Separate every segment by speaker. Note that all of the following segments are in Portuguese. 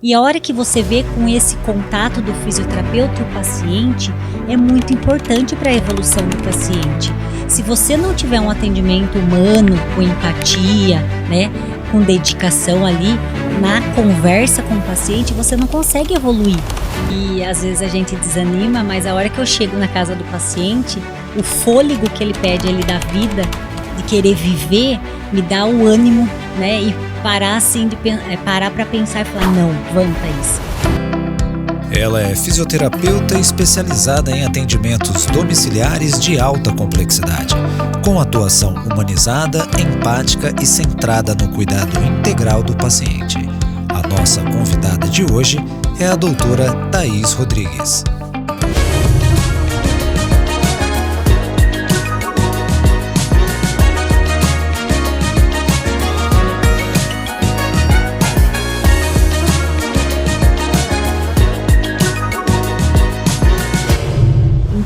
Speaker 1: E a hora que você vê com esse contato do fisioterapeuta e o paciente, é muito importante para a evolução do paciente. Se você não tiver um atendimento humano, com empatia, né, com dedicação ali, na conversa com o paciente, você não consegue evoluir. E às vezes a gente desanima, mas a hora que eu chego na casa do paciente, o fôlego que ele pede ali da vida, de querer viver, me dá o ânimo, né, e parar assim, parar para pensar e falar, não, vamos, Thaís.
Speaker 2: Ela é fisioterapeuta especializada em atendimentos domiciliares de alta complexidade, com atuação humanizada, empática e centrada no cuidado integral do paciente. A nossa convidada de hoje é a doutora Thaís Rodrigues.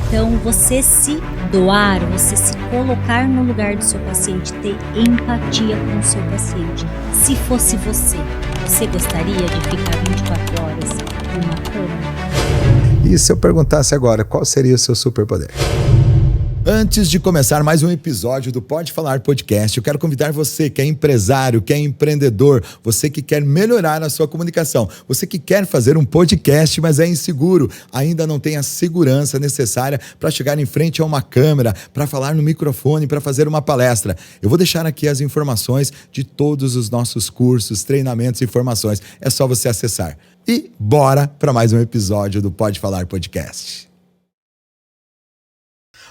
Speaker 1: Então, você se doar, você se colocar no lugar do seu paciente, ter empatia com o seu paciente. Se fosse você gostaria de ficar 24 horas numa cama?
Speaker 3: E se eu perguntasse agora, qual seria o seu superpoder? Antes de começar mais um episódio do Pode Falar Podcast, eu quero convidar você que é empresário, que é empreendedor, você que quer melhorar a sua comunicação, você que quer fazer um podcast, mas é inseguro, ainda não tem a segurança necessária para chegar em frente a uma câmera, para falar no microfone, para fazer uma palestra. Eu vou deixar aqui as informações de todos os nossos cursos, treinamentos e formações. É só você acessar. E bora para mais um episódio do Pode Falar Podcast.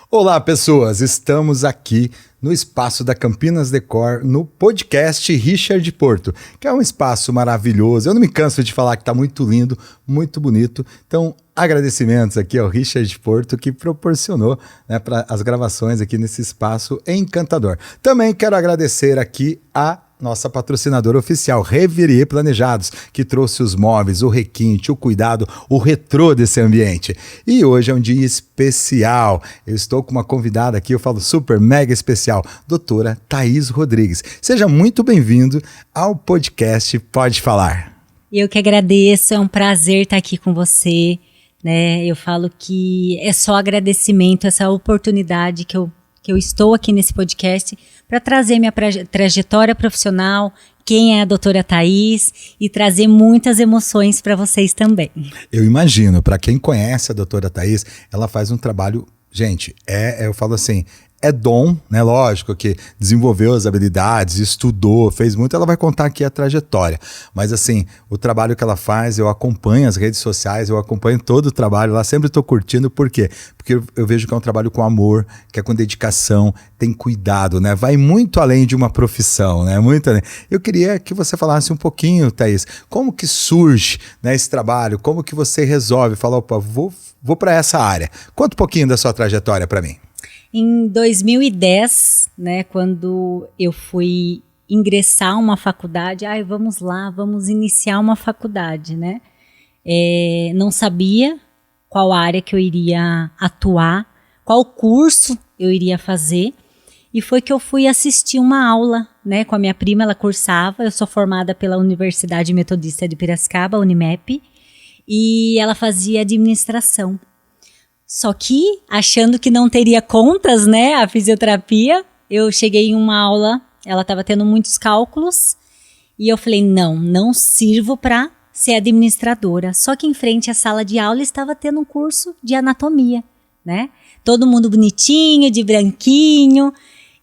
Speaker 3: Olá, pessoas! Estamos aqui no espaço da Campinas Decor, no podcast Richard Porto, que é um espaço maravilhoso. Eu não me canso de falar que está muito lindo, muito bonito. Então, agradecimentos aqui ao Richard Porto, que proporcionou, né, para as gravações aqui nesse espaço encantador. Também quero agradecer aqui a nossa patrocinadora oficial, Reverie Planejados, que trouxe os móveis, o requinte, o cuidado, o retrô desse ambiente. E hoje é um dia especial. Eu estou com uma convidada aqui, eu falo super, mega especial, doutora Thaís Rodrigues. Seja muito bem-vindo ao podcast Pode Falar.
Speaker 1: Eu que agradeço, é um prazer estar aqui com você, né? Eu falo que é só agradecimento, essa oportunidade que eu estou aqui nesse podcast para trazer minha trajetória profissional, quem é a doutora Thaís e trazer muitas emoções para vocês também.
Speaker 3: Eu imagino, para quem conhece a doutora Thaís, ela faz um trabalho, gente, eu falo assim, é dom, né? Lógico que desenvolveu as habilidades, estudou, fez muito, ela vai contar aqui a trajetória. Mas assim, o trabalho que ela faz, eu acompanho as redes sociais, eu acompanho todo o trabalho, lá sempre estou curtindo, por quê? Porque eu vejo que é um trabalho com amor, que é com dedicação, tem cuidado, né? Vai muito além de uma profissão, né? Muito além. Eu queria que você falasse um pouquinho, Thaís, como que surge, né, esse trabalho, como que você resolve, falar, opa, vou para essa área. Conta um pouquinho da sua trajetória para mim.
Speaker 1: Em 2010, né, quando eu fui ingressar uma faculdade, vamos lá, vamos iniciar uma faculdade, né? Não sabia qual área que eu iria atuar, qual curso eu iria fazer, e foi que eu fui assistir uma aula, né, com a minha prima, ela cursava, eu sou formada pela Universidade Metodista de Piracicaba, Unimep, e ela fazia administração. Só que, achando que não teria contas, né, a fisioterapia, eu cheguei em uma aula, ela estava tendo muitos cálculos, e eu falei, não sirvo para ser administradora. Só que em frente à sala de aula estava tendo um curso de anatomia, né? Todo mundo bonitinho, de branquinho,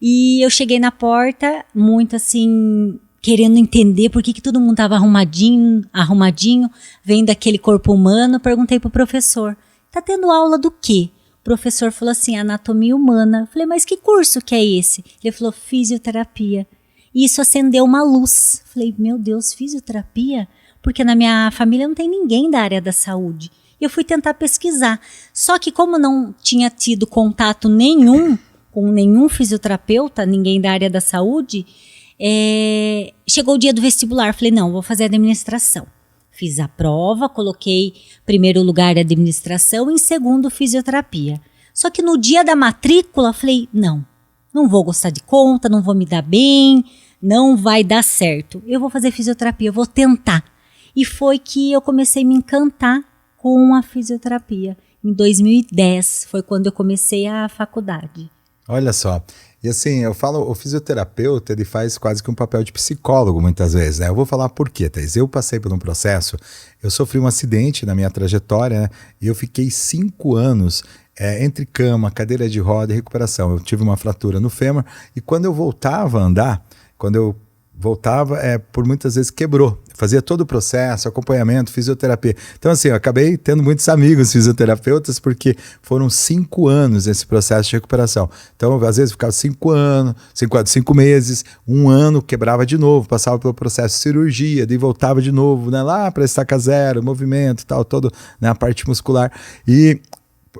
Speaker 1: e eu cheguei na porta, muito assim, querendo entender por que todo mundo estava arrumadinho, vendo aquele corpo humano. Perguntei pro professor, tá tendo aula do quê? O professor falou assim, anatomia humana. Eu falei, mas que curso que é esse? Ele falou, fisioterapia. E isso acendeu uma luz. Falei, meu Deus, fisioterapia? Porque na minha família não tem ninguém da área da saúde. E eu fui tentar pesquisar. Só que como não tinha tido contato nenhum com nenhum fisioterapeuta, ninguém da área da saúde, chegou o dia do vestibular. Falei, não, vou fazer administração. Fiz a prova, coloquei primeiro lugar administração e em segundo fisioterapia. Só que no dia da matrícula, falei, não vou gostar de conta, não vou me dar bem, não vai dar certo. Eu vou fazer fisioterapia, eu vou tentar. E foi que eu comecei a me encantar com a fisioterapia. Em 2010 foi quando eu comecei a faculdade.
Speaker 3: Olha só. E assim, eu falo, o fisioterapeuta, ele faz quase que um papel de psicólogo muitas vezes, né? Eu vou falar por quê, Thaís. Eu passei por um processo, eu sofri um acidente na minha trajetória, né? E eu fiquei 5 anos entre cama, cadeira de roda e recuperação. Eu tive uma fratura no fêmur e quando eu voltava a andar, por muitas vezes quebrou. Fazia todo o processo, acompanhamento, fisioterapia. Então assim, eu acabei tendo muitos amigos fisioterapeutas porque foram 5 anos esse processo de recuperação. Então às vezes ficava 5 meses, 1 ano, quebrava de novo, passava pelo processo de cirurgia, daí voltava de novo, né, lá para estaca zero, movimento, tal, todo, né, a parte muscular. E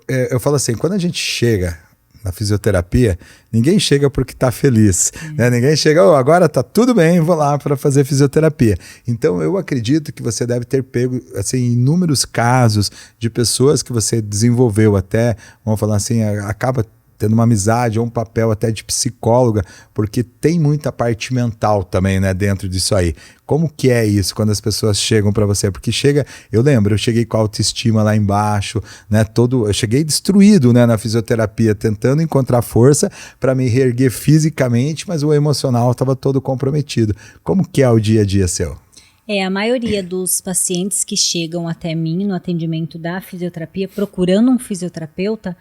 Speaker 3: eu falo assim, quando a gente chega na fisioterapia, ninguém chega porque está feliz, né? Ninguém chega, agora está tudo bem, vou lá para fazer fisioterapia. Então eu acredito que você deve ter pego assim, inúmeros casos de pessoas que você desenvolveu até, vamos falar assim, acaba tendo uma amizade ou um papel até de psicóloga, porque tem muita parte mental também, né, dentro disso aí. Como que é isso quando as pessoas chegam para você? Porque eu cheguei com a autoestima lá embaixo, né, eu cheguei destruído, né, na fisioterapia, tentando encontrar força para me reerguer fisicamente, mas o emocional estava todo comprometido. Como que é o dia a dia seu?
Speaker 1: A maioria dos pacientes que chegam até mim no atendimento da fisioterapia, procurando um fisioterapeuta,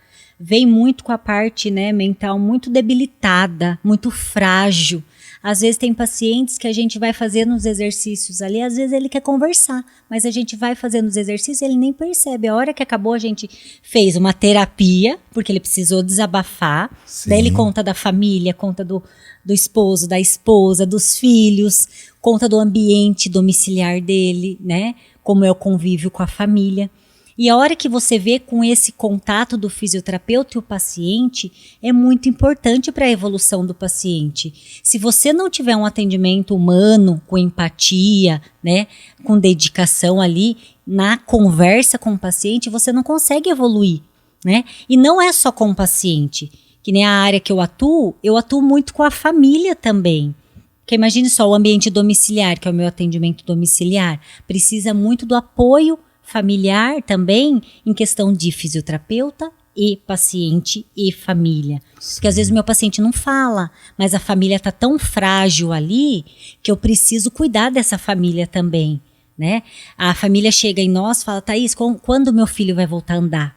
Speaker 1: vem muito com a parte, né, mental muito debilitada, muito frágil. Às vezes tem pacientes que a gente vai fazer nos exercícios ali, às vezes ele quer conversar, mas a gente vai fazendo os exercícios e ele nem percebe. A hora que acabou a gente fez uma terapia, porque ele precisou desabafar. Sim. Daí ele conta da família, conta do esposo, da esposa, dos filhos, conta do ambiente domiciliar dele, né? Como é o convívio com a família. E a hora que você vê com esse contato do fisioterapeuta e o paciente, é muito importante para a evolução do paciente. Se você não tiver um atendimento humano, com empatia, né, com dedicação ali, na conversa com o paciente, você não consegue evoluir, né? E não é só com o paciente, que nem a área que eu atuo muito com a família também. Porque imagine só, o ambiente domiciliar, que é o meu atendimento domiciliar, precisa muito do apoio familiar também, em questão de fisioterapeuta e paciente e família. Sim. Porque às vezes o meu paciente não fala, mas a família está tão frágil ali que eu preciso cuidar dessa família também, né? A família chega em nós e fala, Thaís, quando meu filho vai voltar a andar?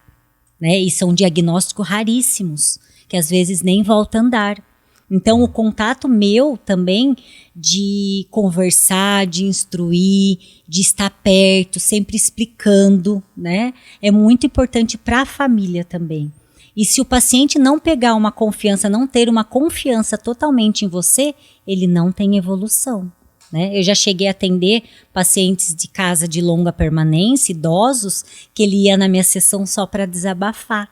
Speaker 1: Né? E são diagnósticos raríssimos, que às vezes nem volta a andar. Então, o contato meu também de conversar, de instruir, de estar perto, sempre explicando, né? É muito importante para a família também. E se o paciente não pegar uma confiança, não ter uma confiança totalmente em você, ele não tem evolução, né? Eu já cheguei a atender pacientes de casa de longa permanência, idosos, que ele ia na minha sessão só para desabafar.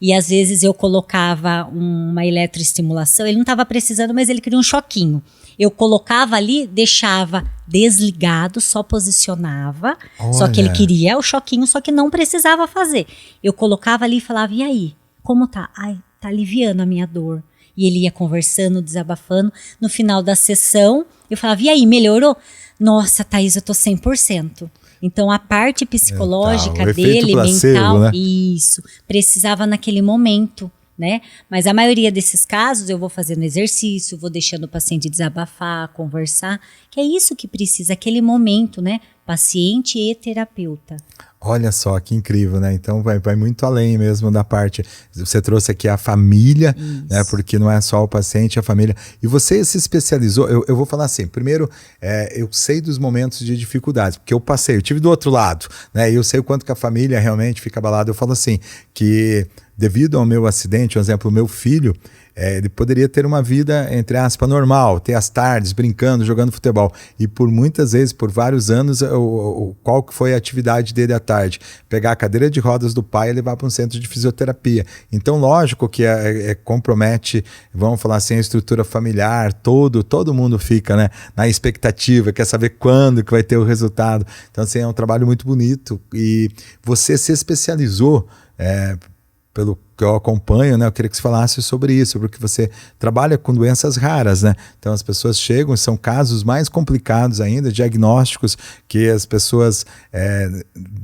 Speaker 1: E às vezes eu colocava uma eletroestimulação, ele não estava precisando, mas ele queria um choquinho. Eu colocava ali, deixava desligado, só posicionava. Olha. Só que ele queria o choquinho, só que não precisava fazer. Eu colocava ali e falava, e aí, como tá? Ai, tá aliviando a minha dor. E ele ia conversando, desabafando. No final da sessão, eu falava, e aí, melhorou? Nossa, Thaís, eu tô 100%. Então, a parte psicológica dele, placebo, mental, né? Isso, precisava naquele momento, né? Mas a maioria desses casos eu vou fazendo exercício, vou deixando o paciente desabafar, conversar, que é isso que precisa, aquele momento, né? Paciente e terapeuta.
Speaker 3: Olha só que incrível, né? Então vai muito além mesmo da parte. Você trouxe aqui a família, né? Porque não é só o paciente, a família. E você se especializou, eu vou falar assim, primeiro, eu sei dos momentos de dificuldades, porque eu tive do outro lado, né? E eu sei o quanto que a família realmente fica abalada. Eu falo assim, que devido ao meu acidente, por exemplo, o meu filho, ele poderia ter uma vida, entre aspas, normal, ter as tardes brincando, jogando futebol. E por muitas vezes, por vários anos, qual que foi a atividade dele à tarde? Pegar a cadeira de rodas do pai e levar para um centro de fisioterapia. Então, lógico que compromete, vamos falar assim, a estrutura familiar, todo mundo fica, né, na expectativa, quer saber quando que vai ter o resultado. Então, assim, é um trabalho muito bonito. E você se especializou que eu acompanho, né? Eu queria que você falasse sobre isso, porque você trabalha com doenças raras, né? Então as pessoas chegam, são casos mais complicados ainda, diagnósticos que as pessoas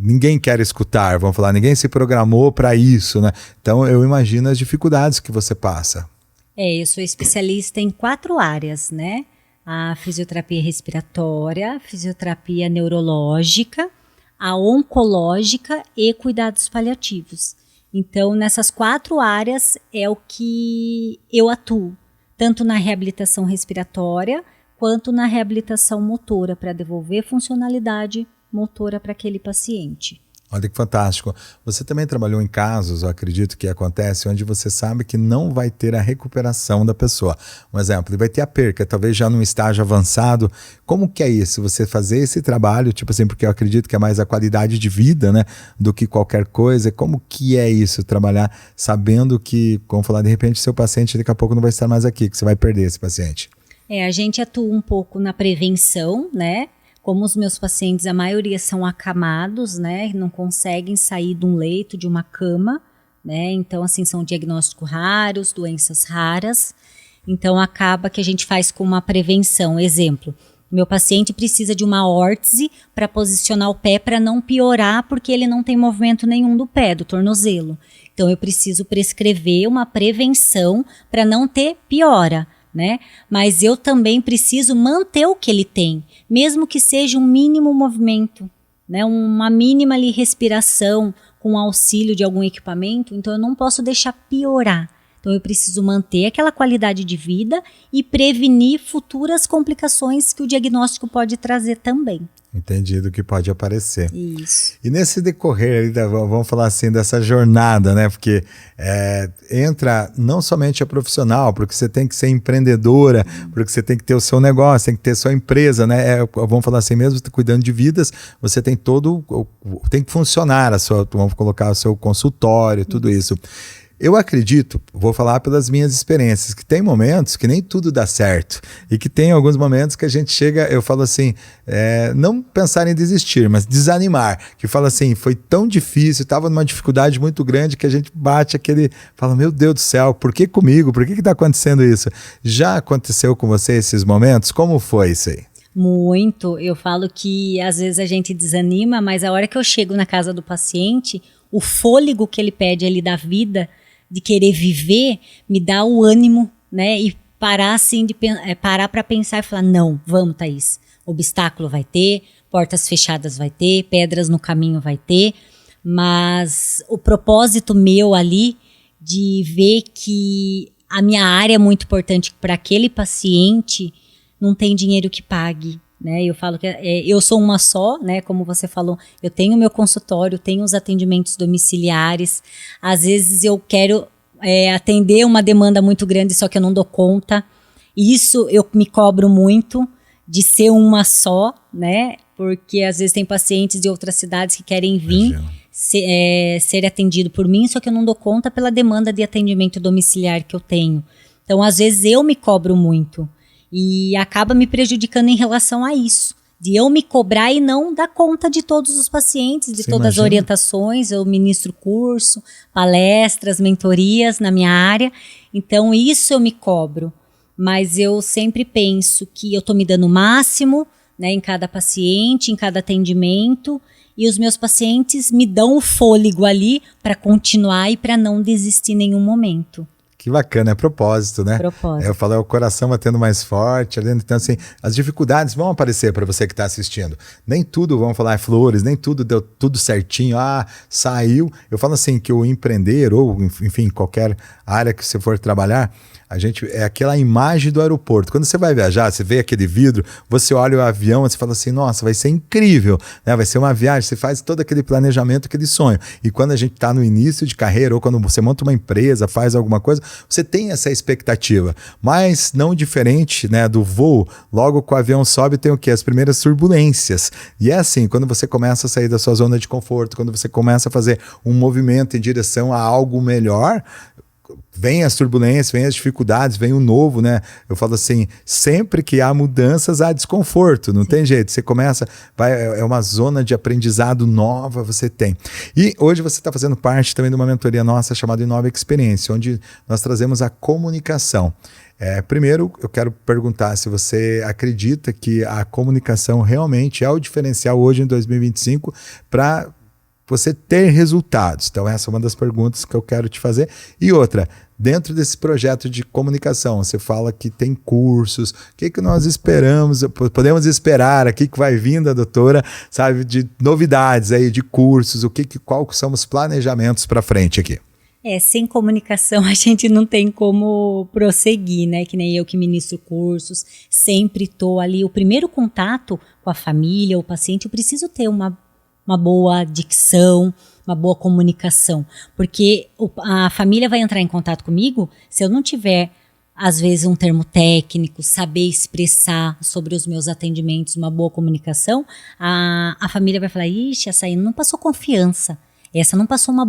Speaker 3: ninguém quer escutar, vamos falar, ninguém se programou para isso, né? Então eu imagino as dificuldades que você passa.
Speaker 1: Eu sou especialista em 4 áreas, né? A fisioterapia respiratória, a fisioterapia neurológica, a oncológica e cuidados paliativos. Então, nessas 4 áreas é o que eu atuo, tanto na reabilitação respiratória, quanto na reabilitação motora, para devolver funcionalidade motora para aquele paciente.
Speaker 3: Olha que fantástico. Você também trabalhou em casos, eu acredito que acontece, onde você sabe que não vai ter a recuperação da pessoa. Um exemplo, ele vai ter a perca, talvez já num estágio avançado. Como que é isso? Você fazer esse trabalho, tipo assim, porque eu acredito que é mais a qualidade de vida, né, do que qualquer coisa. Como que é isso, trabalhar sabendo que, como falar, de repente seu paciente daqui a pouco não vai estar mais aqui, que você vai perder esse paciente?
Speaker 1: A gente atua um pouco na prevenção, né? Como os meus pacientes, a maioria são acamados, né? Não conseguem sair de um leito, de uma cama, né? Então, assim, são diagnósticos raros, doenças raras. Então, acaba que a gente faz com uma prevenção. Exemplo, meu paciente precisa de uma órtese para posicionar o pé para não piorar, porque ele não tem movimento nenhum do pé, do tornozelo. Então, eu preciso prescrever uma prevenção para não ter piora, né? Mas eu também preciso manter o que ele tem, mesmo que seja um mínimo movimento, né? Uma mínima ali respiração com auxílio de algum equipamento. Então eu não posso deixar piorar. Então eu preciso manter aquela qualidade de vida e prevenir futuras complicações que o diagnóstico pode trazer também.
Speaker 3: Entendido que pode aparecer.
Speaker 1: Isso.
Speaker 3: E nesse decorrer, vamos falar assim, dessa jornada, né? Porque entra não somente a profissional, porque você tem que ser empreendedora, porque você tem que ter o seu negócio, tem que ter sua empresa, né? Vamos falar assim mesmo, cuidando de vidas, você tem tem que funcionar vamos colocar o seu consultório, tudo isso. Eu acredito, vou falar pelas minhas experiências, que tem momentos que nem tudo dá certo e que tem alguns momentos que a gente chega, eu falo assim, não pensar em desistir, mas desanimar, que fala assim, foi tão difícil, estava numa dificuldade muito grande que a gente bate fala, meu Deus do céu, por que comigo? Por que está acontecendo isso? Já aconteceu com você esses momentos? Como foi isso aí?
Speaker 1: Muito, eu falo que às vezes a gente desanima, mas a hora que eu chego na casa do paciente, o fôlego que ele pede ali da vida, de querer viver, me dá o ânimo, né? E parar assim, parar para pensar e falar, não, vamos, Thaís, obstáculo vai ter, portas fechadas vai ter, pedras no caminho vai ter, mas o propósito meu ali de ver que a minha área é muito importante para aquele paciente, não tem dinheiro que pague. Né, eu falo que eu sou uma só, né, como você falou, eu tenho meu consultório, tenho os atendimentos domiciliares, às vezes eu quero atender uma demanda muito grande, só que eu não dou conta, isso eu me cobro muito de ser uma só, né, porque às vezes tem pacientes de outras cidades que querem vir ser atendido por mim, só que eu não dou conta pela demanda de atendimento domiciliar que eu tenho, então às vezes eu me cobro muito. E acaba me prejudicando em relação a isso, de eu me cobrar e não dar conta de todos os pacientes, de todas as orientações. Eu ministro curso, palestras, mentorias na minha área, então isso eu me cobro. Mas eu sempre penso que eu estou me dando o máximo, né, em cada paciente, em cada atendimento, e os meus pacientes me dão o fôlego ali para continuar e para não desistir em nenhum momento.
Speaker 3: Que bacana, é propósito, né?
Speaker 1: Propósito.
Speaker 3: Eu falo, é o coração batendo mais forte. Então, assim, as dificuldades vão aparecer para você que está assistindo. Nem tudo, vamos falar, é flores, nem tudo deu tudo certinho. Saiu. Eu falo assim, que o empreender, ou enfim, qualquer área que você for trabalhar, é aquela imagem do aeroporto. Quando você vai viajar, você vê aquele vidro, você olha o avião, você fala assim, nossa, vai ser incrível, né? Vai ser uma viagem, você faz todo aquele planejamento, aquele sonho. E quando a gente está no início de carreira, ou quando você monta uma empresa, faz alguma coisa, você tem essa expectativa. Mas não diferente, né, do voo, logo que o avião sobe, tem o quê? As primeiras turbulências. E é assim, quando você começa a sair da sua zona de conforto, quando você começa a fazer um movimento em direção a algo melhor, vem as turbulências, vem as dificuldades, vem o novo, né? Eu falo assim, sempre que há mudanças, há desconforto, não tem jeito. Você começa, é uma zona de aprendizado nova, você tem. E hoje você está fazendo parte também de uma mentoria nossa chamada Inova Experiência, onde nós trazemos a comunicação. Primeiro, eu quero perguntar se você acredita que a comunicação realmente é o diferencial hoje em 2025 para você ter resultados. Então essa é uma das perguntas que eu quero te fazer. E outra, dentro desse projeto de comunicação, você fala que tem cursos, o que nós esperamos, podemos esperar aqui que vai vir da doutora, sabe, de novidades aí, de cursos, quais são os planejamentos para frente aqui?
Speaker 1: Sem comunicação a gente não tem como prosseguir, né? Que nem eu que ministro cursos, sempre estou ali, o primeiro contato com a família, o paciente, eu preciso ter uma boa dicção, uma boa comunicação, porque a família vai entrar em contato comigo se eu não tiver, às vezes, um termo técnico, saber expressar sobre os meus atendimentos, uma boa comunicação, a família vai falar, ixi, essa aí não passou confiança, essa não passou uma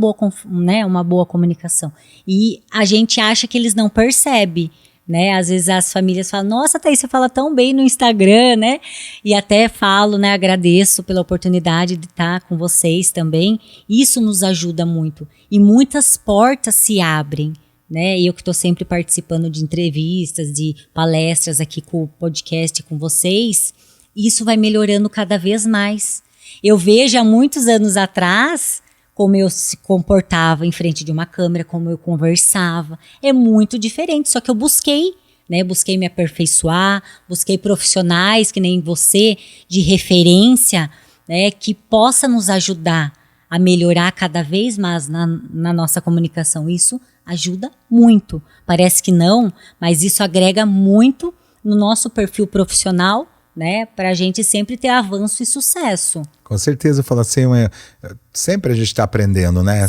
Speaker 1: boa comunicação. E a gente acha que eles não percebem, né? Às vezes as famílias falam, nossa, Thaís, você fala tão bem no Instagram, né? E até falo, né? Agradeço pela oportunidade de estar com vocês também. Isso nos ajuda muito. E muitas portas se abrem, né? Eu que estou sempre participando de entrevistas, de palestras aqui com o podcast com vocês, isso vai melhorando cada vez mais. Eu vejo há muitos anos atrás como eu se comportava em frente de uma câmera, como eu conversava. É muito diferente, só que eu busquei, né? Busquei me aperfeiçoar, busquei profissionais, que nem você, de referência, né? Que possa nos ajudar a melhorar cada vez mais na nossa comunicação. Isso ajuda muito. Parece que não, mas isso agrega muito no nosso perfil profissional, né? Para a gente sempre ter avanço e sucesso.
Speaker 3: Com certeza, eu falo assim, sempre a gente está aprendendo, né?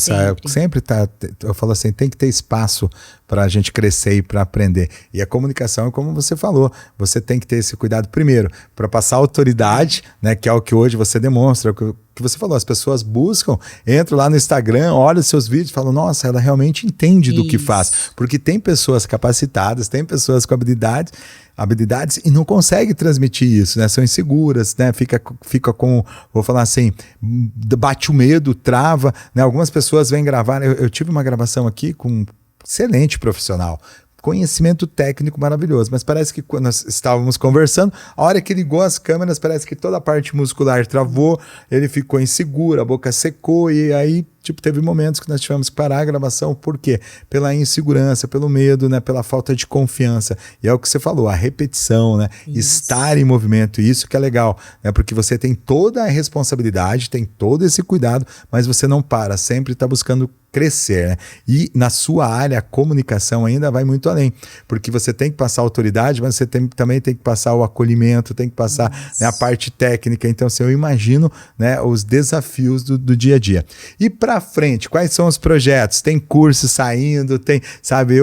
Speaker 3: Eu falo assim, tem que ter espaço para a gente crescer e para aprender. E a comunicação é como você falou, você tem que ter esse cuidado primeiro para passar autoridade, né? Que é o que hoje você demonstra, o que você falou, as pessoas buscam, entram lá no Instagram, olham os seus vídeos e falam, nossa, ela realmente entende do que faz. Porque tem pessoas capacitadas, tem pessoas com habilidades e não conseguem transmitir isso, né? São inseguras, né? Fica com, vou falar assim, bate o medo, trava, né? Algumas pessoas vêm gravar, eu tive uma gravação aqui com um excelente profissional, conhecimento técnico maravilhoso, mas parece que quando nós estávamos conversando, a hora que ligou as câmeras, parece que toda a parte muscular travou, ele ficou inseguro, a boca secou, e aí teve momentos que nós tivemos que parar a gravação. Por quê? Pela insegurança, pelo medo, né? Pela falta de confiança. E é o que você falou, a repetição, né? Estar em movimento, isso que é legal, né? Porque você tem toda a responsabilidade, tem todo esse cuidado, mas você não para, sempre está buscando crescer, né? E na sua área, a comunicação ainda vai muito além, porque você tem que passar a autoridade, mas você também tem que passar o acolhimento, tem que passar, né, a parte técnica. Então, assim, eu imagino, né, os desafios do dia a dia. E para frente, quais são os projetos? Tem curso saindo, tem, sabe,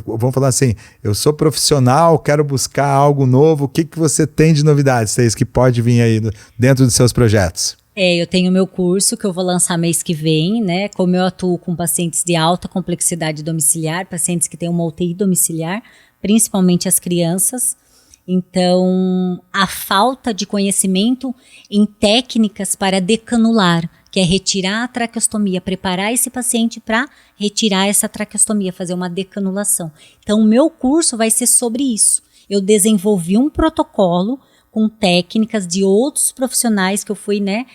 Speaker 3: vamos falar assim, eu sou profissional, quero buscar algo novo, o que você tem de novidades, Thaís, que pode vir aí dentro dos seus projetos?
Speaker 1: Eu tenho meu curso que eu vou lançar mês que vem, né? Como eu atuo com pacientes de alta complexidade domiciliar, pacientes que têm uma UTI domiciliar, principalmente as crianças. Então, a falta de conhecimento em técnicas para decanular, que é retirar a traqueostomia, preparar esse paciente para retirar essa traqueostomia, fazer uma decanulação. Então, o meu curso vai ser sobre isso. Eu desenvolvi um protocolo com técnicas de outros profissionais que eu fui, né,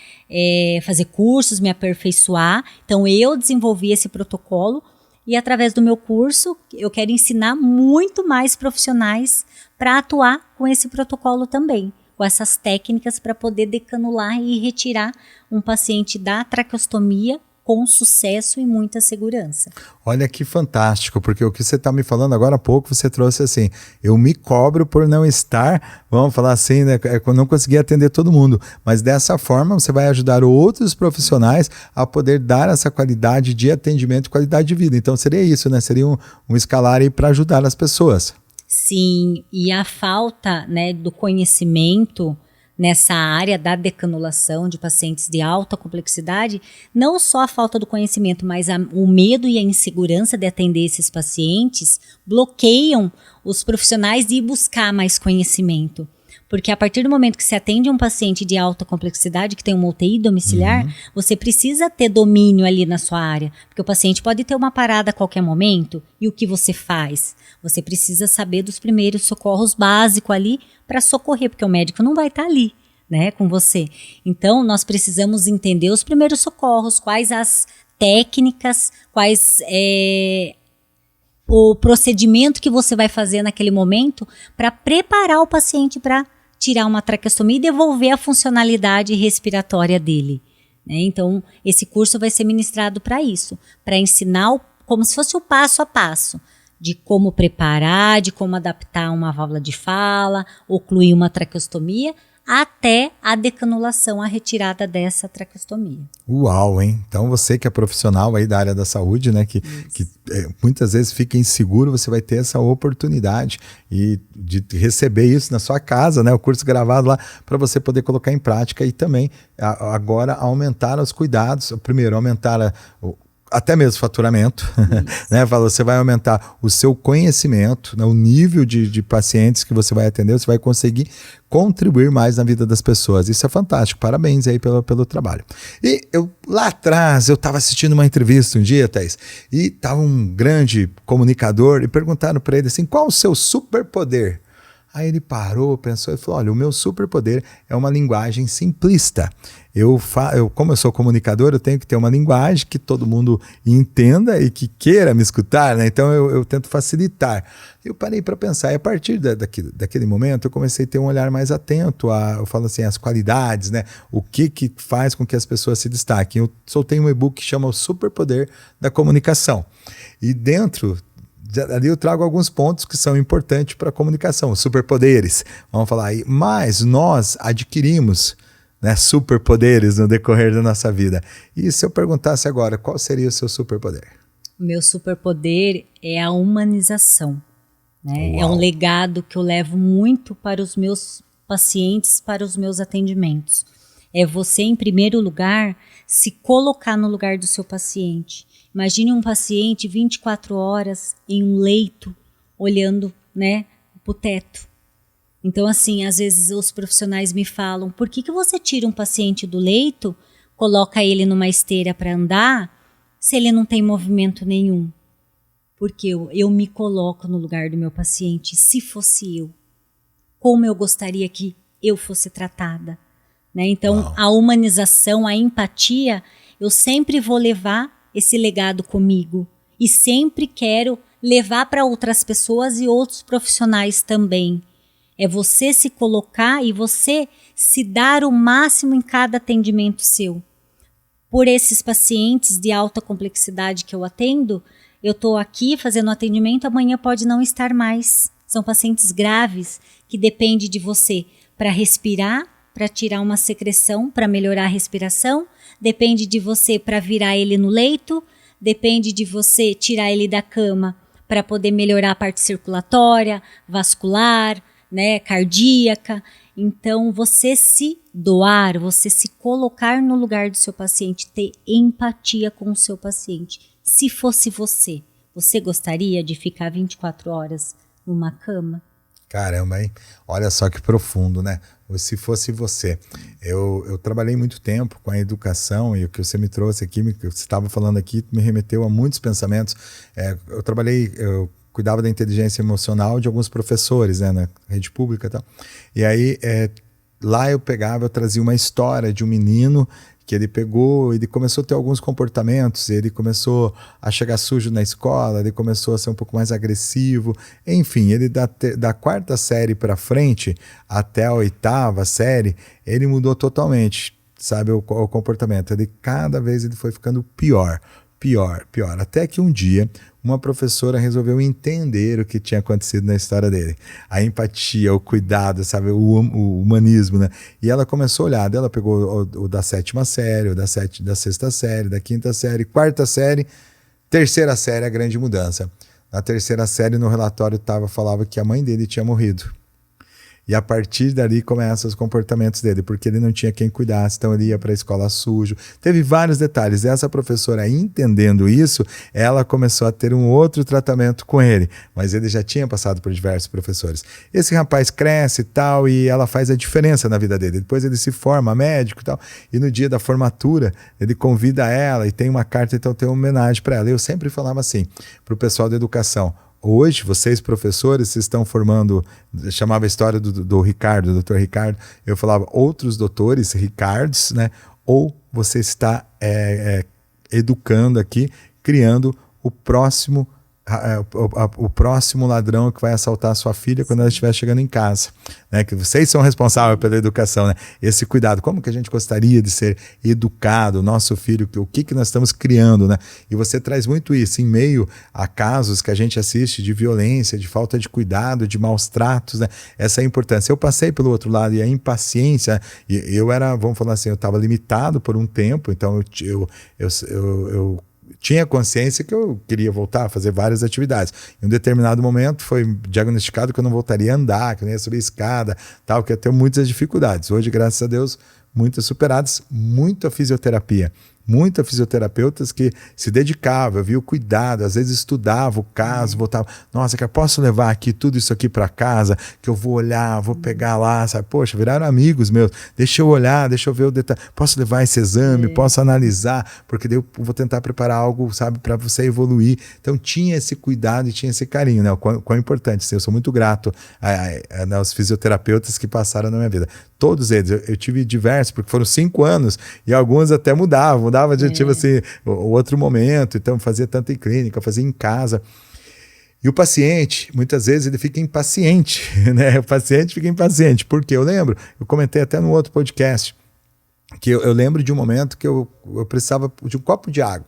Speaker 1: fazer cursos, me aperfeiçoar. Então, eu desenvolvi esse protocolo e, através do meu curso, eu quero ensinar muito mais profissionais para atuar com esse protocolo também, com essas técnicas para poder decanular e retirar um paciente da traqueostomia com sucesso e muita segurança.
Speaker 3: Olha que fantástico, porque o que você está me falando agora há pouco, você trouxe assim, eu me cobro por não estar, vamos falar assim, né, eu não consegui atender todo mundo, mas dessa forma você vai ajudar outros profissionais a poder dar essa qualidade de atendimento e qualidade de vida. Então seria isso, né? Seria um escalar aí para ajudar as pessoas.
Speaker 1: Sim, e a falta, né, do conhecimento, nessa área da decanulação de pacientes de alta complexidade, não só a falta do conhecimento, mas o medo e a insegurança de atender esses pacientes bloqueiam os profissionais de ir buscar mais conhecimento. Porque a partir do momento que se atende um paciente de alta complexidade, que tem uma UTI domiciliar, você precisa ter domínio ali na sua área. Porque o paciente pode ter uma parada a qualquer momento. E o que você faz? Você precisa saber dos primeiros socorros básicos ali para socorrer, porque o médico não vai estar ali, né, com você. Então, nós precisamos entender os primeiros socorros, quais as técnicas, quais o procedimento que você vai fazer naquele momento para preparar o paciente para tirar uma traqueostomia e devolver a funcionalidade respiratória dele, né? Então, esse curso vai ser ministrado para isso, para ensinar como se fosse o passo a passo de como preparar, de como adaptar uma válvula de fala, ocluir uma traqueostomia, até a decanulação, a retirada dessa traqueostomia.
Speaker 3: Uau, hein? Então você que é profissional aí da área da saúde, né, que muitas vezes fica inseguro, você vai ter essa oportunidade de receber isso na sua casa, né, o curso gravado lá, para você poder colocar em prática e também agora aumentar os cuidados. Primeiro, aumentar até mesmo faturamento, né? Você vai aumentar o seu conhecimento, né? O nível de pacientes que você vai atender, você vai conseguir contribuir mais na vida das pessoas. Isso é fantástico, parabéns aí pelo trabalho. E lá atrás, eu estava assistindo uma entrevista um dia, Thaís, e estava um grande comunicador e perguntaram para ele assim, qual o seu superpoder? Aí ele parou, pensou e falou, olha, o meu superpoder é uma linguagem simplista. Como eu sou comunicador, eu tenho que ter uma linguagem que todo mundo entenda e que queira me escutar, né? Então eu tento facilitar. Eu parei para pensar, e a partir daquele momento eu comecei a ter um olhar mais atento eu falo assim, as qualidades, né? O que faz com que as pessoas se destaquem. Eu soltei um e-book que chama O Superpoder da Comunicação. E dentro ali eu trago alguns pontos que são importantes para a comunicação, os superpoderes, vamos falar aí. Mas nós adquirimos, né, superpoderes no decorrer da nossa vida. E se eu perguntasse agora, qual seria o seu superpoder?
Speaker 1: O meu superpoder é a humanização, né?
Speaker 3: Uau.
Speaker 1: É um legado que eu levo muito para os meus pacientes, para os meus atendimentos. É você, em primeiro lugar, se colocar no lugar do seu paciente. Imagine um paciente 24 horas em um leito, olhando, né, para o teto. Então, assim, às vezes os profissionais me falam, por que você tira um paciente do leito, coloca ele numa esteira para andar, se ele não tem movimento nenhum? Porque eu me coloco no lugar do meu paciente, se fosse eu. Como eu gostaria que eu fosse tratada, né? Então,
Speaker 3: Uau.
Speaker 1: A humanização, a empatia, eu sempre vou levar esse legado comigo e sempre quero levar para outras pessoas e outros profissionais também. É você se colocar e você se dar o máximo em cada atendimento seu. Por esses pacientes de alta complexidade que eu atendo, eu estou aqui fazendo atendimento, amanhã pode não estar mais. São pacientes graves que dependem de você para respirar, para tirar uma secreção, para melhorar a respiração, depende de você para virar ele no leito, depende de você tirar ele da cama para poder melhorar a parte circulatória, vascular, né, cardíaca. Então, você se doar, você se colocar no lugar do seu paciente, ter empatia com o seu paciente. Se fosse você, você gostaria de ficar 24 horas numa cama?
Speaker 3: Caramba, hein? Olha só que profundo, né? Se fosse você. Eu trabalhei muito tempo com a educação e o que você me trouxe aqui, o que você estava falando aqui, me remeteu a muitos pensamentos. Eu cuidava da inteligência emocional de alguns professores, né, na rede pública e tal. E aí, lá eu trazia uma história de um menino que ele começou a ter alguns comportamentos, ele começou a chegar sujo na escola, ele começou a ser um pouco mais agressivo, enfim, ele da quarta série para frente até a oitava série, ele mudou totalmente, sabe, o comportamento, cada vez ele foi ficando pior, até que um dia uma professora resolveu entender o que tinha acontecido na história dele. A empatia, o cuidado, sabe, o humanismo, né? E ela começou a olhar, ela pegou o da sétima série, o da sexta série, da quinta série, quarta série, terceira série, a grande mudança. Na terceira série, no relatório falava que a mãe dele tinha morrido. E a partir dali começam os comportamentos dele, porque ele não tinha quem cuidasse, então ele ia para a escola sujo. Teve vários detalhes. E essa professora, entendendo isso, ela começou a ter um outro tratamento com ele, mas ele já tinha passado por diversos professores. Esse rapaz cresce e tal, e ela faz a diferença na vida dele. Depois ele se forma médico e tal, e no dia da formatura ele convida ela e tem uma carta, então tem uma homenagem para ela. Eu sempre falava assim para o pessoal da educação: hoje, vocês professores, vocês estão formando, chamava a história do Ricardo, do Dr. Ricardo, eu falava outros doutores, Ricardos, né? Ou você está educando aqui, criando o próximo ladrão que vai assaltar a sua filha quando ela estiver chegando em casa, né? Que vocês são responsáveis pela educação, né? Esse cuidado, como que a gente gostaria de ser educado, o nosso filho, o que nós estamos criando, né? E você traz muito isso em meio a casos que a gente assiste de violência, de falta de cuidado, de maus tratos, né? Essa é a importância. Eu passei pelo outro lado e a impaciência, e eu era, vamos falar assim, eu estava limitado por um tempo, então eu tinha consciência que eu queria voltar a fazer várias atividades. Em um determinado momento foi diagnosticado que eu não voltaria a andar, que eu não ia subir escada, tal, que eu ia ter muitas dificuldades. Hoje, graças a Deus, muitas superadas, muita fisioterapia. Muitos fisioterapeutas que se dedicavam, viu o cuidado, às vezes estudava o caso, voltava, nossa, que eu posso levar aqui tudo isso aqui para casa, que eu vou olhar, vou pegar lá, sabe? Poxa, viraram amigos meus, deixa eu olhar, deixa eu ver o detalhe, posso levar esse exame, posso analisar, porque daí eu vou tentar preparar algo, sabe, para você evoluir. Então tinha esse cuidado e tinha esse carinho, né? O quão importante, assim, eu sou muito grato aos fisioterapeutas que passaram na minha vida. Todos eles, eu tive diversos, porque foram 5 anos, e alguns até mudavam de tipo assim, o outro momento, então fazia tanto em clínica, fazia em casa. E o paciente, muitas vezes, ele fica impaciente, né? O paciente fica impaciente, porque eu lembro, eu comentei até no outro podcast, que eu lembro de um momento que eu precisava de um copo de água,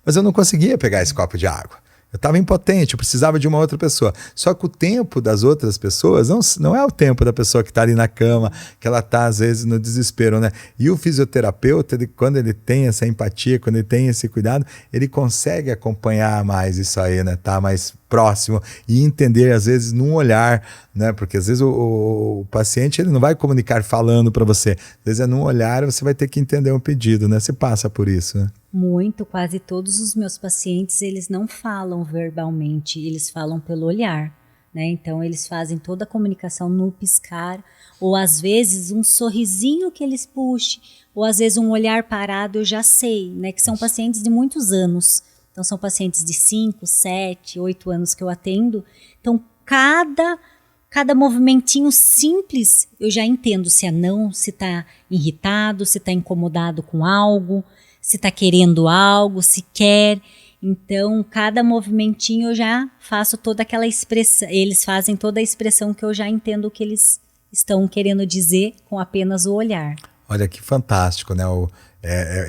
Speaker 3: mas eu não conseguia pegar esse copo de água. Eu estava impotente, eu precisava de uma outra pessoa. Só que o tempo das outras pessoas não é o tempo da pessoa que está ali na cama, que ela está, às vezes, no desespero, né? E o fisioterapeuta, quando ele tem essa empatia, quando ele tem esse cuidado, ele consegue acompanhar mais isso aí, né? Tá mais próximo e entender, às vezes, num olhar, né? Porque, às vezes, o paciente ele não vai comunicar falando para você. Às vezes, é num olhar e você vai ter que entender um pedido, né? Você passa por isso, né?
Speaker 1: Muito, quase todos os meus pacientes, eles não falam verbalmente, eles falam pelo olhar, né? Então eles fazem toda a comunicação no piscar, ou às vezes um sorrisinho que eles puxem, ou às vezes um olhar parado, eu já sei, né? Que são pacientes de muitos anos, então são pacientes de 5, 7, 8 anos que eu atendo, então cada movimentinho simples eu já entendo se é não, se está irritado, se está incomodado com algo, se está querendo algo, se quer. Então, cada movimentinho eu já faço toda aquela expressão, eles fazem toda a expressão que eu já entendo o que eles estão querendo dizer com apenas o olhar.
Speaker 3: Olha que fantástico, né?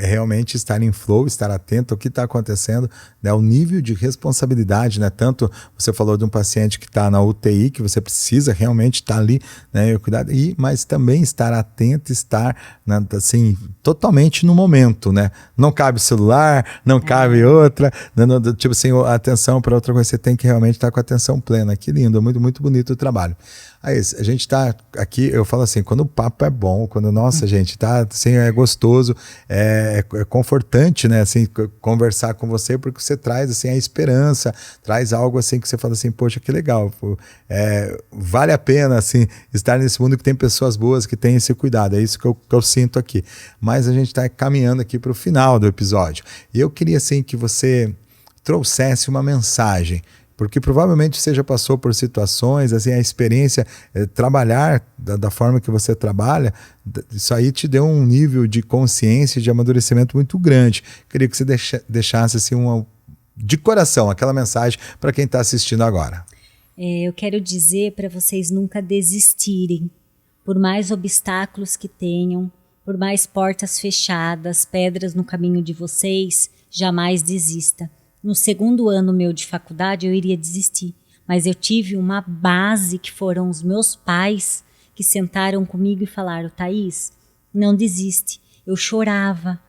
Speaker 3: Realmente estar em flow, estar atento ao que está acontecendo, né? O nível de responsabilidade, né? Tanto você falou de um paciente que está na UTI, que você precisa realmente estar ali, né? Cuidado, mas também estar atento, estar, né, assim, totalmente no momento, né? Não cabe celular, não cabe outra, né? Tipo assim, atenção para outra coisa, você tem que realmente estar com a atenção plena. Que lindo, muito, muito bonito o trabalho. Aí, a gente está aqui, eu falo assim, quando o papo é bom, quando, nossa, gente, tá, assim, é gostoso, é confortante, né, assim, conversar com você, porque você traz, assim, a esperança, traz algo, assim, que você fala assim, poxa, que legal, vale a pena, assim, estar nesse mundo que tem pessoas boas, que tem esse cuidado, é isso que eu sinto aqui. Mas a gente está caminhando aqui para o final do episódio, e eu queria, assim, que você trouxesse uma mensagem, porque provavelmente você já passou por situações, assim, a experiência, trabalhar da forma que você trabalha, isso aí te deu um nível de consciência, de amadurecimento muito grande. Queria que você deixasse assim, de coração aquela mensagem para quem está assistindo agora.
Speaker 1: Eu quero dizer para vocês nunca desistirem, por mais obstáculos que tenham, por mais portas fechadas, pedras no caminho de vocês, jamais desista. No 2º ano meu de faculdade eu iria desistir, mas eu tive uma base que foram os meus pais que sentaram comigo e falaram, Thaís, não desiste. Eu chorava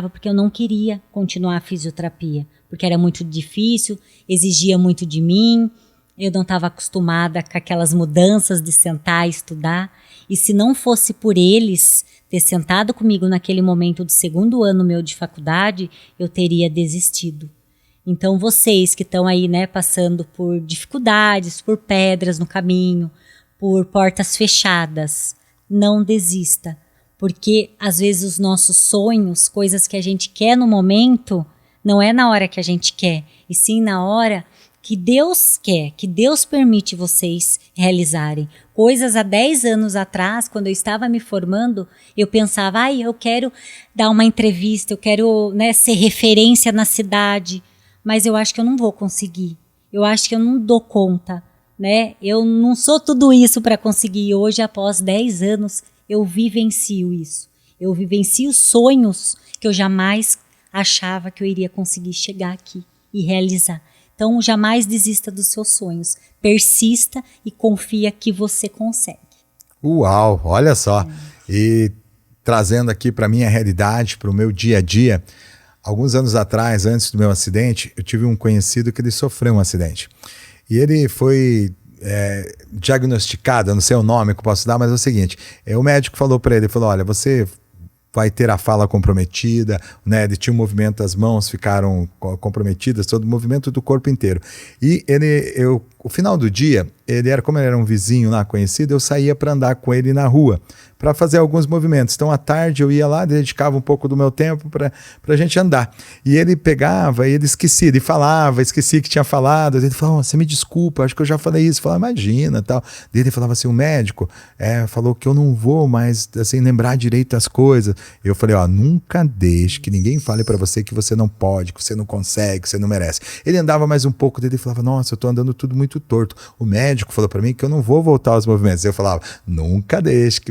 Speaker 1: porque eu não queria continuar a fisioterapia, porque era muito difícil, exigia muito de mim, Eu não estava acostumada com aquelas mudanças de sentar e estudar. E se não fosse por eles ter sentado comigo naquele momento do segundo ano meu de faculdade, eu teria desistido. Então vocês que estão aí, né, passando por dificuldades, por pedras no caminho, por portas fechadas, não desista. Porque às vezes os nossos sonhos, coisas que a gente quer no momento, não é na hora que a gente quer, e sim na hora que Deus quer, que Deus permite vocês realizarem. Coisas há 10 anos atrás, quando eu estava me formando, eu pensava, eu quero dar uma entrevista, eu quero, né, ser referência na cidade, mas eu acho que eu não vou conseguir, eu acho que eu não dou conta, né? Eu não sou tudo isso para conseguir. E hoje, após 10 anos, eu vivencio isso. Eu vivencio sonhos que eu jamais achava que eu iria conseguir chegar aqui e realizar. Então, jamais desista dos seus sonhos. Persista e confia que você consegue.
Speaker 3: Uau, olha só. E trazendo aqui para a minha realidade, para o meu dia a dia, alguns anos atrás, antes do meu acidente, eu tive um conhecido que ele sofreu um acidente. E ele foi diagnosticado, eu não sei o nome que eu posso dar, mas é o seguinte, o médico falou para ele, falou, olha, você vai ter a fala comprometida, né? Ele tinha um movimento, as mãos ficaram comprometidas, todo o movimento do corpo inteiro. E o final do dia, como ele era um vizinho lá conhecido, eu saía para andar com ele na rua, para fazer alguns movimentos. Então, à tarde eu ia lá, dedicava um pouco do meu tempo para a gente andar. E ele pegava, e ele esquecia, ele falava, esquecia que tinha falado. Ele falava, você me desculpa, acho que eu já falei isso. Eu falava, imagina, tal. Daí ele falava assim, o médico falou que eu não vou mais assim, lembrar direito as coisas. Eu falei, nunca deixe que ninguém fale para você que você não pode, que você não consegue, que você não merece. Ele andava mais um pouco, dele falava, nossa, eu tô andando tudo muito torto. O médico falou para mim que eu não vou voltar aos movimentos. Eu falava, nunca deixe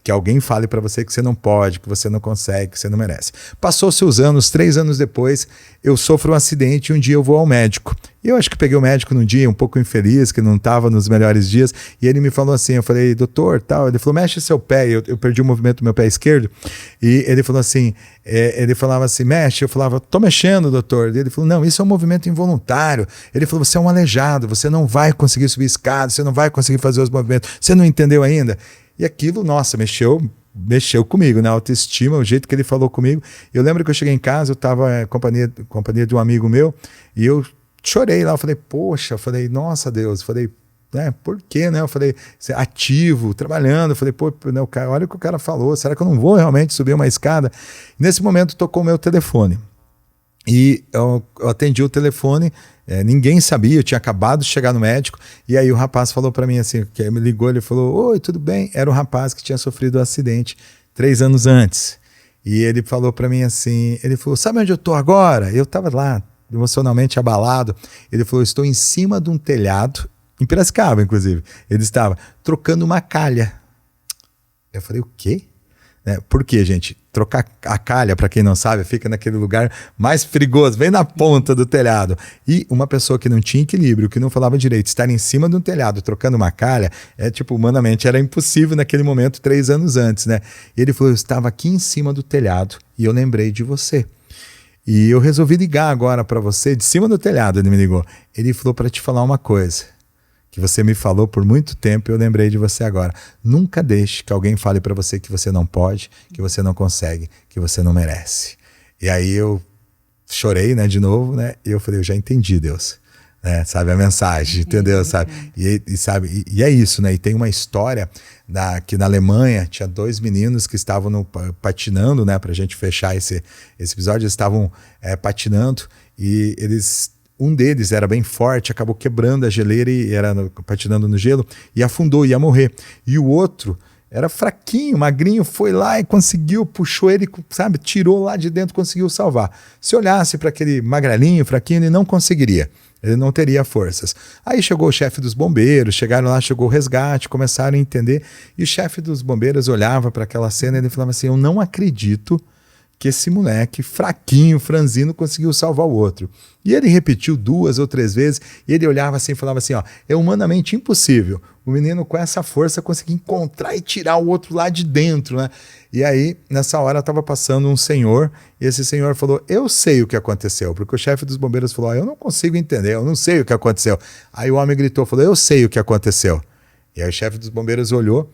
Speaker 3: que alguém fale para você que você não pode, que você não consegue, que você não merece. Passou-se os anos, 3 anos depois, eu sofro um acidente e um dia eu vou ao médico. E eu acho que peguei o médico num dia um pouco infeliz, que não estava nos melhores dias, e ele me falou assim, eu falei, doutor, tal, ele falou, mexe seu pé, eu perdi o movimento do meu pé esquerdo, e ele falou assim, ele falava assim, mexe, eu falava, tô mexendo, doutor, e ele falou, não, isso é um movimento involuntário, ele falou, você é um aleijado, você não vai conseguir subir escada, você não vai conseguir fazer os movimentos, você não entendeu ainda? E aquilo, nossa, mexeu comigo, né? A autoestima, o jeito que ele falou comigo. Eu lembro que eu cheguei em casa, eu estava em companhia de um amigo meu, e eu chorei lá, eu falei, poxa, eu falei, nossa Deus, eu falei, por quê, né? Eu falei, ativo, trabalhando, eu falei, pô, né, olha o que o cara falou, será que eu não vou realmente subir uma escada? E nesse momento tocou o meu telefone. E eu atendi o telefone, ninguém sabia, eu tinha acabado de chegar no médico, e aí o rapaz falou para mim assim, que me ligou, ele falou, oi, tudo bem? Era um rapaz que tinha sofrido um acidente 3 anos antes. E ele falou para mim assim, ele falou, sabe onde eu tô agora? Eu tava lá, emocionalmente abalado. Ele falou, estou em cima de um telhado, em Piracicaba, inclusive. Ele estava trocando uma calha. Eu falei, o quê? Por quê, gente? Trocar a calha, para quem não sabe, fica naquele lugar mais perigoso, bem na ponta do telhado. E uma pessoa que não tinha equilíbrio, que não falava direito, estar em cima de um telhado trocando uma calha, humanamente era impossível naquele momento, 3 anos antes, né? E ele falou, eu estava aqui em cima do telhado e eu lembrei de você. E eu resolvi ligar agora para você, de cima do telhado ele me ligou. Ele falou para te falar uma coisa, que você me falou por muito tempo e eu lembrei de você agora. Nunca deixe que alguém fale para você que você não pode, que você não consegue, que você não merece. E aí eu chorei, né, de novo, né? E eu falei, eu já entendi, Deus. Sabe, a mensagem, entendeu? Sabe? E é isso, né? E tem uma história que na Alemanha tinha 2 meninos que estavam patinando, né? Pra gente fechar esse episódio, eles estavam patinando e um deles era bem forte, acabou quebrando a geleira e era patinando no gelo e afundou, ia morrer. E o outro era fraquinho, magrinho, foi lá e conseguiu, puxou ele, sabe, tirou lá de dentro, conseguiu salvar. Se olhasse para aquele magrelinho, fraquinho, ele não conseguiria. Ele não teria forças. Aí chegou o chefe dos bombeiros, chegaram lá, chegou o resgate, começaram a entender. E o chefe dos bombeiros olhava para aquela cena e ele falava assim, eu não acredito que esse moleque fraquinho, franzino, conseguiu salvar o outro. E ele repetiu 2 ou 3 vezes, e ele olhava assim e falava assim, ó, é humanamente impossível o menino com essa força conseguir encontrar e tirar o outro lá de dentro, né? E aí, nessa hora, estava passando um senhor, e esse senhor falou, eu sei o que aconteceu, porque o chefe dos bombeiros falou, eu não consigo entender, eu não sei o que aconteceu. Aí o homem gritou, falou, eu sei o que aconteceu. E aí o chefe dos bombeiros olhou,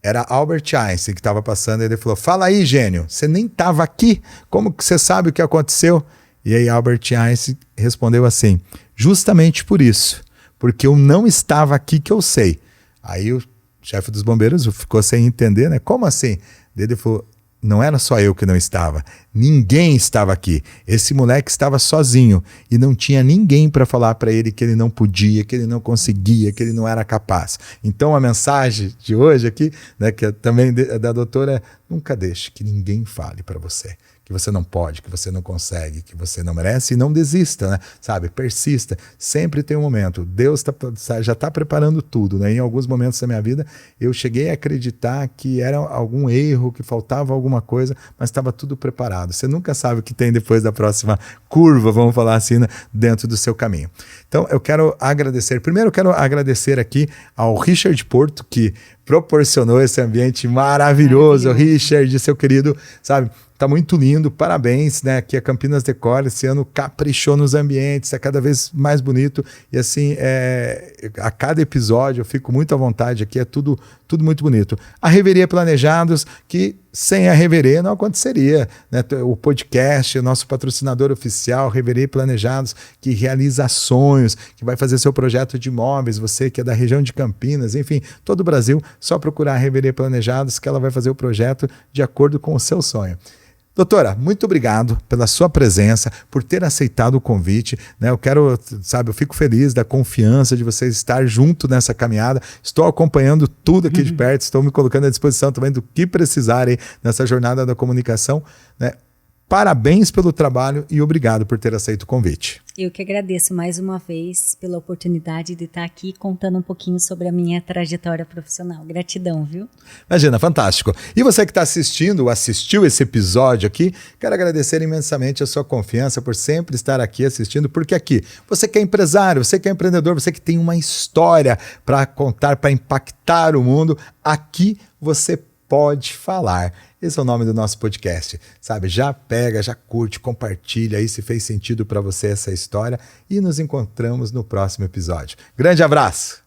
Speaker 3: era Albert Einstein que estava passando, e ele falou, fala aí, gênio, você nem estava aqui, como que você sabe o que aconteceu? E aí Albert Einstein respondeu assim, justamente por isso, porque eu não estava aqui que eu sei. Aí o chefe dos bombeiros ficou sem entender, né? Como assim? Ele falou, não era só eu que não estava, ninguém estava aqui. Esse moleque estava sozinho e não tinha ninguém para falar para ele que ele não podia, que ele não conseguia, que ele não era capaz. Então a mensagem de hoje aqui, né, que é também da doutora, é nunca deixe que ninguém fale para você que você não pode, que você não consegue, que você não merece, e não desista, né? Sabe? Persista. Sempre tem um momento. Deus já está preparando tudo, né? Em alguns momentos da minha vida, eu cheguei a acreditar que era algum erro, que faltava alguma coisa, mas estava tudo preparado. Você nunca sabe o que tem depois da próxima curva, vamos falar assim, né? Dentro do seu caminho. Então, eu quero agradecer. Primeiro, eu quero agradecer aqui ao Richard Porto, que proporcionou esse ambiente maravilhoso. Richard, seu querido, sabe? Tá muito lindo, parabéns, né? Aqui a Campinas Decor esse ano caprichou nos ambientes, é cada vez mais bonito e assim, a cada episódio eu fico muito à vontade aqui, é tudo muito bonito. A Reverie Planejados, que sem a Reverie não aconteceria, né? O podcast, o nosso patrocinador oficial, Reverie Planejados, que realiza sonhos, que vai fazer seu projeto de imóveis, você que é da região de Campinas, enfim, todo o Brasil, só procurar a Reverie Planejados que ela vai fazer o projeto de acordo com o seu sonho. Doutora, muito obrigado pela sua presença, por ter aceitado o convite, né? Eu fico feliz da confiança de você estar junto nessa caminhada. Estou acompanhando tudo aqui de perto, estou me colocando à disposição também do que precisarem nessa jornada da comunicação, né? Parabéns pelo trabalho e obrigado por ter aceito o convite.
Speaker 1: Eu que agradeço mais uma vez pela oportunidade de estar aqui contando um pouquinho sobre a minha trajetória profissional. Gratidão, viu?
Speaker 3: Imagina, fantástico. E você que está assistiu esse episódio aqui, quero agradecer imensamente a sua confiança por sempre estar aqui assistindo, porque aqui, você que é empresário, você que é empreendedor, você que tem uma história para contar, para impactar o mundo, aqui você pode falar. Esse é o nome do nosso podcast, sabe? Já pega, já curte, compartilha aí se fez sentido para você essa história e nos encontramos no próximo episódio. Grande abraço!